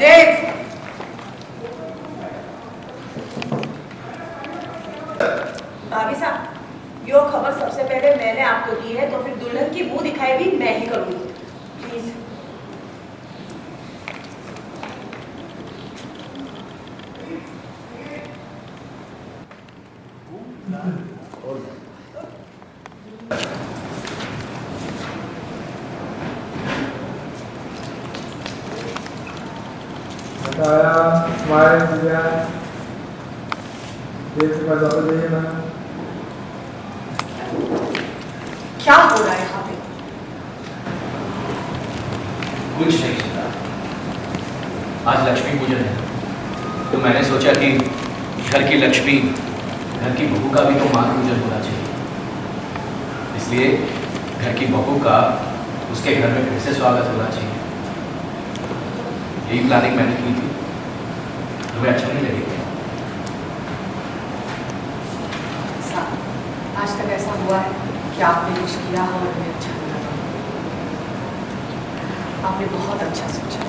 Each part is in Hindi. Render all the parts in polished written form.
देव, भाभी साहब, यो खबर सबसे पहले मैंने आपको दी है, तो फिर दुल्हन की मुंह दिखाई भी मैं ही करूंगी। प्लीज। बताया स्माइल दिया देख के बाद वापस जाइए ना। क्या हो रहा है यहाँ पे? कुछ नहीं सुना। आज लक्ष्मी पूजन है, तो मैंने सोचा कि घर की लक्ष्मी, घर की बहू का भी तो मान पूजन होना चाहिए। इसलिए घर की बहू का उसके घर में फिर से स्वागत होना चाहिए। यही प्लानिंग मैंने की थी। तुम्हें अच्छा नहीं लगेगा? आज तक ऐसा हुआ है कि आपने कुछ किया हो और हमें अच्छा नहीं लगा। आपने बहुत अच्छा सोचा।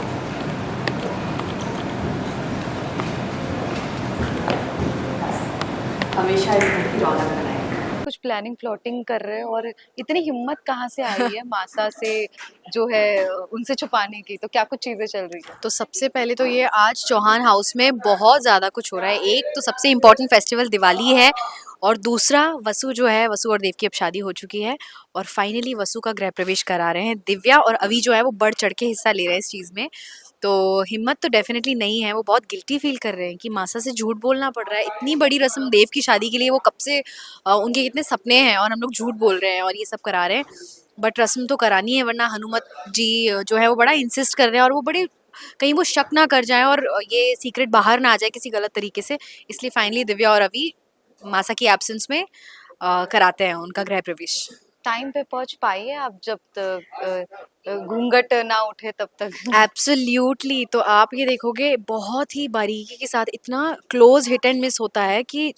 हमेशा इस घर की रौनक बनाए। कुछ प्लानिंग प्लॉटिंग कर रहे हैं और इतनी हिम्मत कहाँ से आई है मासा से जो है उनसे छुपाने की, तो क्या कुछ चीजें चल रही है? तो सबसे पहले तो ये आज चौहान हाउस में बहुत ज़्यादा कुछ हो रहा है। एक तो सबसे इम्पोर्टेंट फेस्टिवल दिवाली है, और दूसरा वसु जो है, वसु और देव की अब शादी हो चुकी है, और फाइनली वसु का गृह प्रवेश करा रहे हैं। दिव्या और अवी जो है वो बढ़ चढ़ के हिस्सा ले रहे हैं इस चीज़ में। तो हिम्मत तो डेफिनेटली नहीं है, वो बहुत गिल्टी फील कर रहे हैं कि मासा से झूठ बोलना पड़ रहा है। इतनी बड़ी रस्म देव की शादी के लिए, वो कब से उनके कितने सपने हैं और हम लोग झूठ बोल रहे हैं और ये सब करा रहे हैं। बट रस्म तो करानी है, वरना हनुमत जी जो है वो बड़ा इंसिस्ट कर रहे हैं, और वो बड़े कहीं वो शक ना कर जाए और ये सीक्रेट बाहर ना आ जाए किसी गलत तरीके से। इसलिए फाइनली दिव्या और अभी मासा की एब्सेंस में कराते हैं उनका गृह प्रवेश। टाइम पे पहुंच पाई है आप, जब तक घूंघट ना उठे तब तक? एब्सोल्युटली। तो आप ये देखोगे बहुत ही बारीकी के साथ इतना क्लोज हिट एंड मिस होता है कि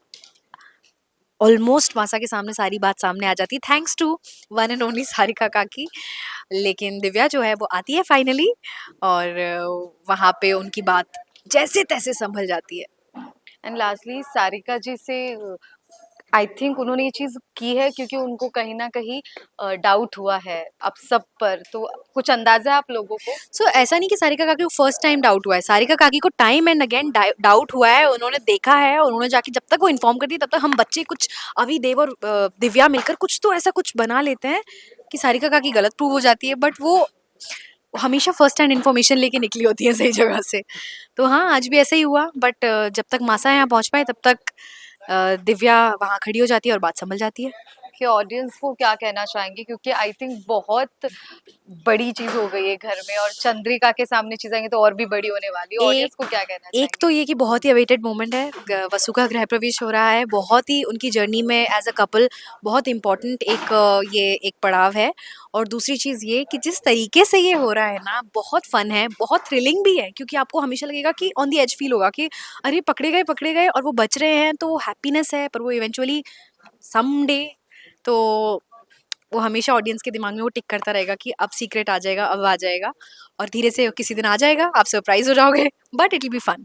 ऑलमोस्ट मासा के सामने सारी बात सामने आ जाती है, thanks to one and only Sarika काकी। लेकिन दिव्या जो है वो आती है फाइनली, और वहाँ पे उनकी बात जैसे तैसे संभल जाती है। एंड लास्टली सारिका जी से आई थिंक उन्होंने ये चीज की है क्योंकि उनको कहीं ना कहीं डाउट हुआ है अब सब पर, तो कुछ अंदाजा है आप लोगों को? सो ऐसा नहीं कि सारिका काकी को फर्स्ट टाइम डाउट हुआ है, सारिका काकी को टाइम एंड अगेन डाउट हुआ है। उन्होंने देखा है और उन्होंने जाके जब तक वो इन्फॉर्म करती है तब तक हम बच्चे कुछ, अभी देव और दिव्या मिलकर कुछ तो ऐसा कुछ बना लेते हैं कि सारिका काकी गलत प्रूव हो जाती है। बट वो हमेशा फर्स्ट हैंड इन्फॉर्मेशन लेके निकली होती है सही जगह से। तो हाँ, आज भी ऐसा ही हुआ। बट जब तक मासा यहाँ पहुँच पाए तब तक दिव्या वहाँ खड़ी हो जाती है और बात संभल जाती है। कि ऑडियंस को क्या कहना चाहेंगे, क्योंकि आई थिंक बहुत बड़ी चीज हो गई है घर में और चंद्रिका के सामने चीज आएंगी तो और भी बड़ी होने वाली है। ऑडियंस को क्या कहना चाहेंगे? एक तो ये कि बहुत ही अवेटेड मोमेंट है, वसु का गृह प्रवेश हो रहा है। बहुत ही उनकी जर्नी में एज अ कपल बहुत इम्पोर्टेंट एक ये एक पड़ाव है। और दूसरी चीज़ ये कि जिस तरीके से ये हो रहा है ना, बहुत फन है, बहुत थ्रिलिंग भी है, क्योंकि आपको हमेशा लगेगा कि ऑन द एज फील होगा कि अरे पकड़े गए और वो बच रहे हैं, तो हैप्पीनेस है। पर वो इवेंचुअली समडे, तो वो हमेशा ऑडियंस के दिमाग में वो टिक करता रहेगा कि अब सीक्रेट आ जाएगा, अब आ जाएगा, और धीरे से किसी दिन आ जाएगा, आप सरप्राइज हो जाओगे, but it will be fun.